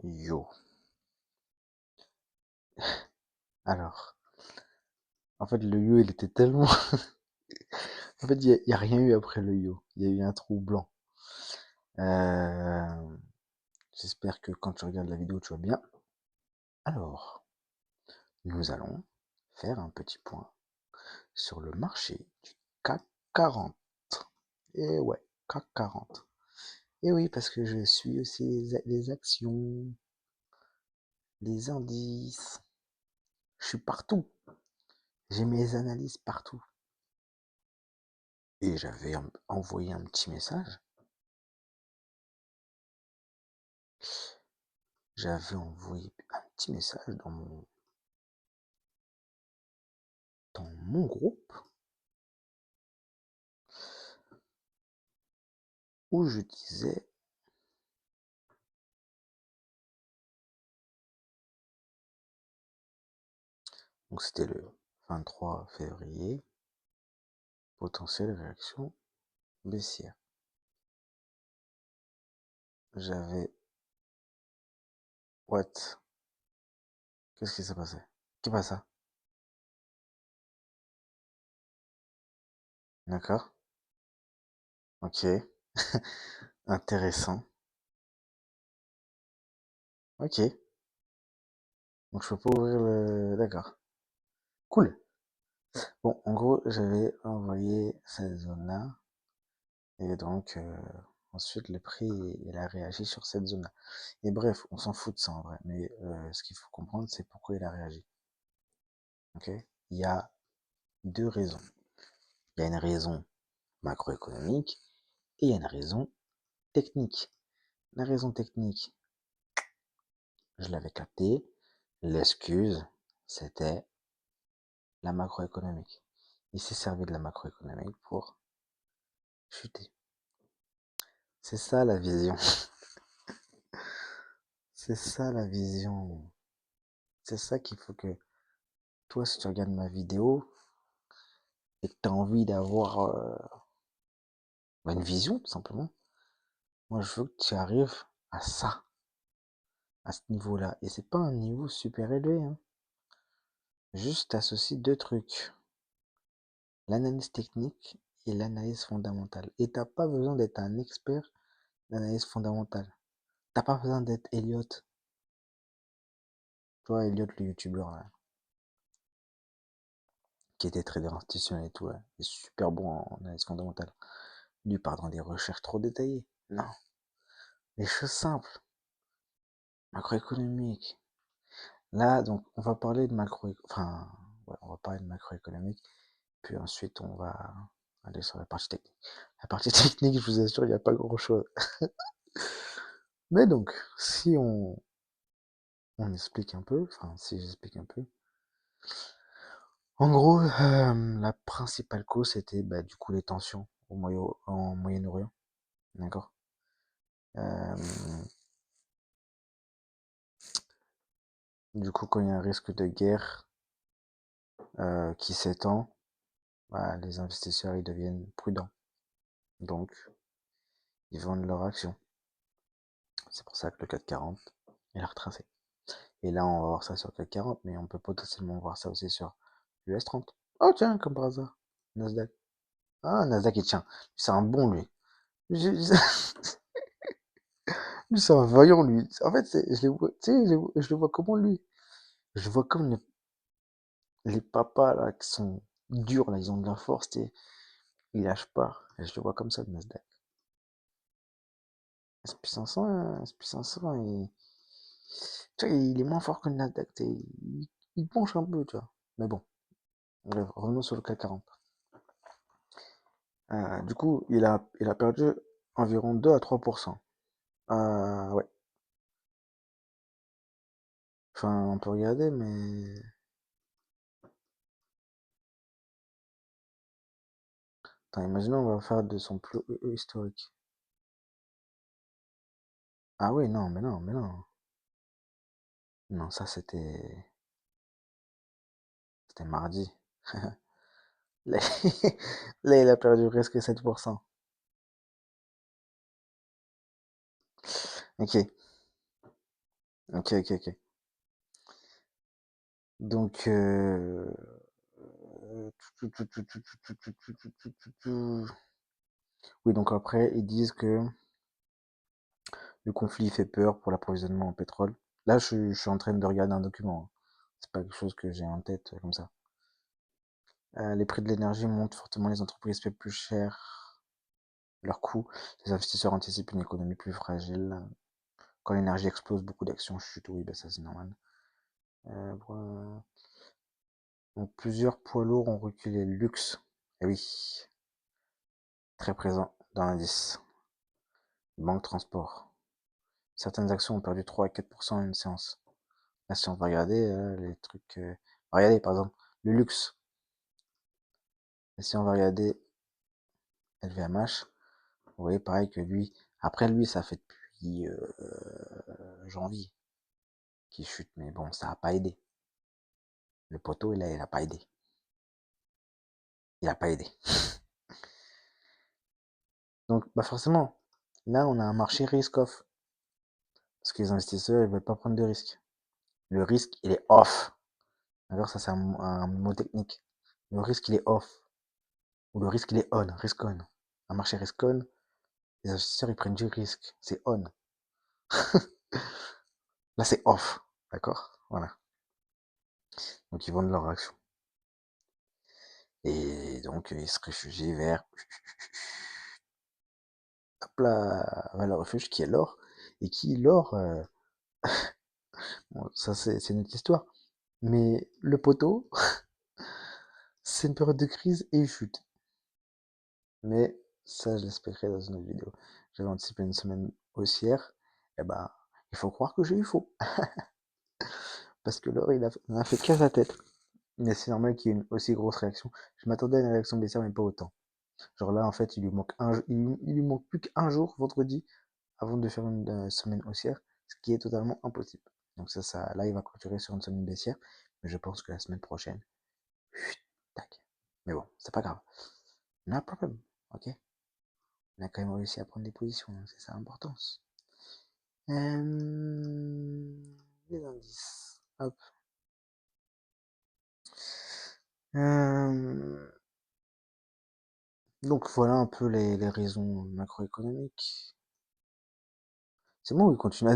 Yo. Alors, en fait, le yo, il était tellement... En fait, il y a rien eu après le yo. Il y a eu un trou blanc. Euh, J'espère que quand tu regardes la vidéo, tu vas bien. Alors, nous allons faire un petit point sur le marché du CAC 40. Et ouais, CAC 40. Et oui, parce que je suis aussi les actions, les indices. Je suis partout. J'ai mes analyses partout. Et j'avais envoyé un petit message. J'avais envoyé un petit message dans mon groupe où je disais, donc c'était le 23 février, potentielle réaction baissière. J'avais, what? Qu'est-ce qui s'est passé? Qu'est-ce passe ça? D'accord? Ok. Intéressant. Ok. Donc je peux pas ouvrir le... D'accord. Cool. Bon, en gros, j'avais envoyé cette zone-là. Et donc, ensuite, le prix, il a réagi sur cette zone-là. Et bref, on s'en fout de ça en vrai. Mais ce qu'il faut comprendre, c'est pourquoi il a réagi. Ok? Il y a deux raisons. Il y a une raison macroéconomique et il y a une raison technique. La raison technique, je l'avais capté. L'excuse, c'était la macroéconomique. Il s'est servi de la macroéconomique pour chuter. C'est ça la vision. C'est ça la vision. C'est ça qu'il faut que toi, si tu regardes ma vidéo et que tu as envie d'avoir une vision, tout simplement, moi je veux que tu arrives à ça, à ce niveau-là. Et c'est pas un niveau super élevé, hein. Juste t'associes deux trucs, l'analyse technique et l'analyse fondamentale. Et t'as pas besoin d'être un expert d'analyse fondamentale. T'as pas besoin d'être Elliott. Toi, Elliott, le youtubeur, là, qui était trader institutionnel et tout, là, il est super bon en analyse fondamentale. Lui part dans des recherches trop détaillées. Non. Les choses simples, macroéconomiques. Là, donc, on va parler de enfin, ouais, on va parler de macroéconomique, puis ensuite, on va aller sur la partie technique. La partie technique, je vous assure, il n'y a pas grand-chose. Mais donc, si on explique un peu, enfin, si j'explique un peu, en gros, la principale cause, c'était bah, du coup les tensions en Moyen-Orient, d'accord. Euh, du coup, quand il y a un risque de guerre qui s'étend, bah, les investisseurs ils deviennent prudents, donc ils vendent leurs actions. C'est pour ça que le CAC 40 il a retracé. Et là, on va voir ça sur le CAC 40, mais on peut potentiellement voir ça aussi sur l'US 30. Oh tiens, comme par hasard, Nasdaq. Ah, Nasdaq il tient. C'est un bon lui. Lui, c'est un vaillant, lui. En fait, je les vois, tu sais, je le vois comment lui. Je le vois comme les papas là qui sont durs, là, ils ont de la force, tu sais. Ils lâchent pas. Et je le vois comme ça, le Nasdaq. SP500, SP500, tu vois, il est moins fort que le Nasdaq, tu sais. Il penche un peu, tu vois. Mais bon, bref, revenons sur le CAC 40. Du coup, il a perdu environ 2 à 3%. Ouais. Enfin, on peut regarder, mais... Attends, imaginons, on va faire de son plus haut historique. Ah oui, non, mais non, mais non. Non, ça c'était mardi. Là, là, il a perdu presque 7%. Ok. Ok, ok, ok. Donc, oui, donc après, ils disent que le conflit fait peur pour l'approvisionnement en pétrole. Là, je suis en train de regarder un document, hein. C'est pas quelque chose que j'ai en tête comme ça. Les prix de l'énergie montent fortement, les entreprises paient plus cher leurs coûts, les investisseurs anticipent une économie plus fragile. Quand l'énergie explose, beaucoup d'actions chutent. Oui, ben ça c'est normal. Voilà. Donc plusieurs poids lourds ont reculé. Luxe, eh oui, très présent dans l'indice. Banque transport. Certaines actions ont perdu 3 à 4% en une séance. Là, si on va regarder les trucs. Regardez, par exemple, le luxe. Et si on va regarder LVMH, vous voyez pareil que lui. Après, lui, ça fait depuis janvier qu'il chute. Mais bon, ça n'a pas aidé. Le poteau, il a pas aidé. Il a pas aidé. Donc, bah forcément, là, on a un marché risk-off. Parce que les investisseurs, ils veulent pas prendre de risques. Le risque, il est off. Alors, ça, c'est un mot technique. Le risque, il est off. Ou le risque, il est on. Risk on. Un marché risk on, les investisseurs, ils prennent du risque. C'est on. Là, c'est off. D'accord? Voilà. Donc, ils vendent leurs actions. Et donc, ils se réfugient vers hop là, vers le refuge qui est l'or. Et qui, l'or, bon, ça, c'est une autre histoire. Mais le poteau, c'est une période de crise et il chute. Mais ça, je l'expliquerai dans une autre vidéo. J'avais anticipé une semaine haussière. Et ben, il faut croire que j'ai eu faux. Parce que l'or, il a fait qu'à sa tête. Mais c'est normal qu'il y ait une aussi grosse réaction. Je m'attendais à une réaction baissière, mais pas autant. Genre là, en fait, il lui manque plus qu'un jour, vendredi, avant de faire une semaine haussière, ce qui est totalement impossible. Donc là, il va clôturer sur une semaine baissière. Mais je pense que la semaine prochaine, tac. Mais bon, c'est pas grave. No problem. Ok? On a quand même réussi à prendre des positions, hein, c'est ça l'importance. Les indices. Hop. Euh, donc voilà un peu les raisons macroéconomiques. C'est bon où il continue à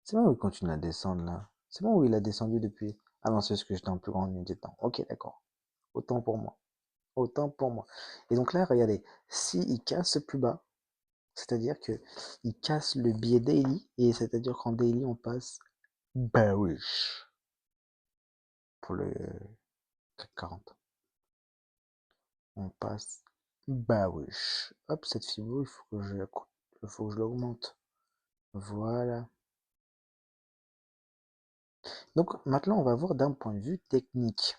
c'est bon où il continue à descendre là. C'est bon où il a descendu depuis. Ah non, c'est parce que j'étais en plus grande unité de temps. Ok, d'accord. Autant pour moi. Autant pour moi. Et donc là, regardez, si il casse ce plus bas, c'est-à-dire que il casse le biais daily, et c'est-à-dire qu'en daily on passe bearish pour le CAC 40. On passe bearish. Hop, cette fibre, il faut que je l'augmente. Voilà. Donc maintenant, on va voir d'un point de vue technique.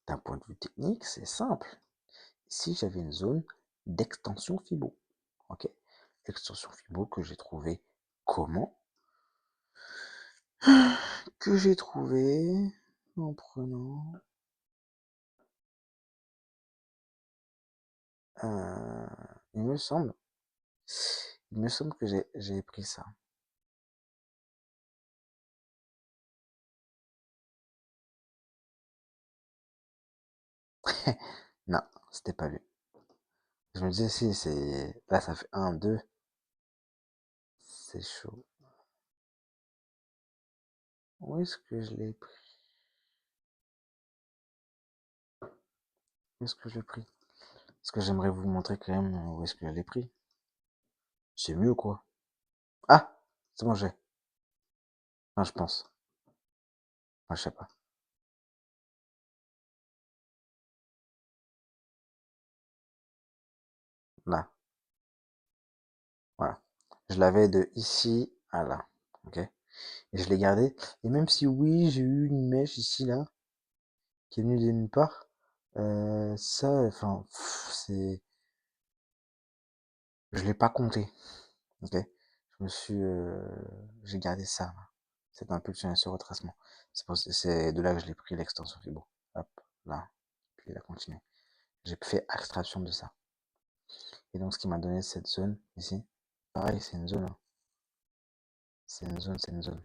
D'un point de vue technique, c'est simple. Si j'avais une zone d'extension Fibo, ok, extension Fibo que j'ai trouvé comment? Que j'ai trouvé en prenant il me semble que j'ai pris ça. Non, c'était pas lui. Je me disais si c'est là ça fait un 2, c'est chaud. Où est-ce que je l'ai pris? Où est-ce que je l'ai pris? Parce que j'aimerais vous montrer quand même où est-ce que je l'ai pris. C'est mieux quoi. Ah! C'est bon, j'ai. Enfin, je pense. Enfin, je sais pas. Là, voilà. Je l'avais de ici à là. Ok? Et je l'ai gardé. Et même si oui, j'ai eu une mèche ici, là, qui est venue de nulle part, ça, enfin, c'est. Je l'ai pas compté. Ok? Je me suis. J'ai gardé ça, là. Cette impulsion et ce retracement. C'est de là que je l'ai pris l'extension Fibo. Hop, là. Puis il a continué. J'ai fait abstraction de ça. Et donc, ce qui m'a donné cette zone ici, pareil, c'est une zone, hein. C'est une zone, c'est une zone.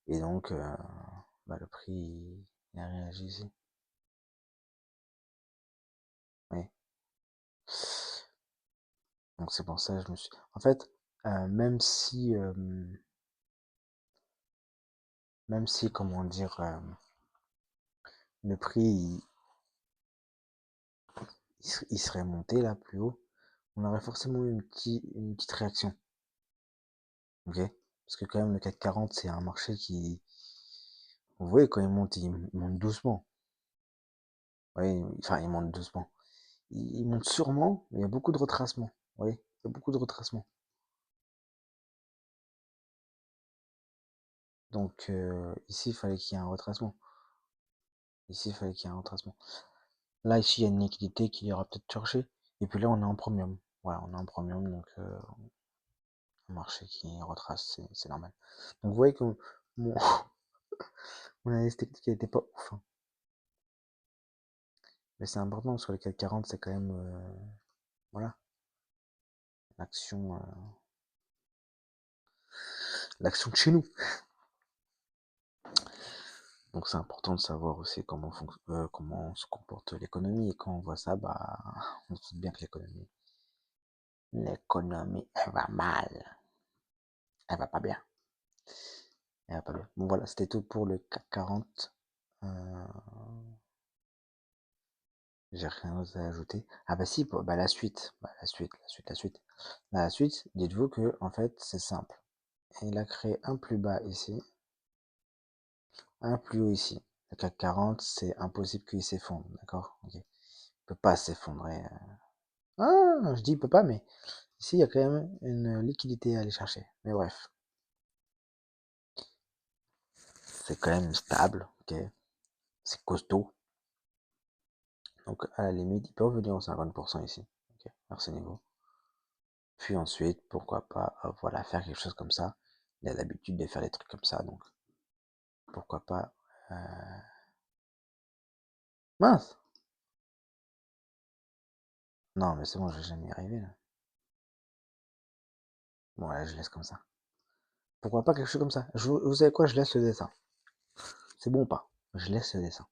Et donc, le prix, il a réagi ici. Oui. Donc c'est pour ça que je me suis... En fait, même si, comment dire, le prix, il serait monté là plus haut, on aurait forcément eu une petite réaction. Ok? Parce que quand même, le CAC 40, c'est un marché qui... Vous voyez, quand il monte doucement. Oui, enfin, il monte doucement. Il monte sûrement, mais il y a beaucoup de retracements. Oui, il y a beaucoup de retracements. Donc, ici, il fallait qu'il y ait un retracement. Ici, il fallait qu'il y ait un retracement. Là, ici, il y a une liquidité qui ira peut-être chercher. Et puis là, on est en premium. Voilà, on est en premium, donc un marché qui retrace, c'est normal. Donc, vous voyez que mon, mon analyse technique n'était pas ouf, hein. Mais c'est important parce que le CAC 40, c'est quand même, voilà, l'action, l'action de chez nous. Donc, c'est important de savoir aussi comment se comporte l'économie. Et quand on voit ça, bah, on se doute bien que l'économie, elle va mal. Elle va pas bien. Elle va pas bien. Bon, voilà, c'était tout pour le CAC 40. Euh, j'ai rien d'autre à ajouter. Ah bah si, bah la suite. Bah, la suite, dites-vous que, en fait, c'est simple. Il a créé un plus bas ici, un plus haut ici. Le CAC 40, c'est impossible qu'il s'effondre, d'accord? Ok. Il peut pas s'effondrer. Ah, je dis il peut pas, mais ici, il y a quand même une liquidité à aller chercher. Mais bref, c'est quand même stable, ok? C'est costaud. Donc, à la limite, il peut revenir aux 50% ici. Ok, vers ce niveau. Puis ensuite, pourquoi pas, voilà, faire quelque chose comme ça. Il a l'habitude de faire des trucs comme ça, donc pourquoi pas. Mince! Non, mais c'est bon, je vais jamais y arriver là. Bon, là, je laisse comme ça. Pourquoi pas quelque chose comme ça? Vous savez quoi? Je laisse le dessin. C'est bon ou pas? Je laisse le dessin.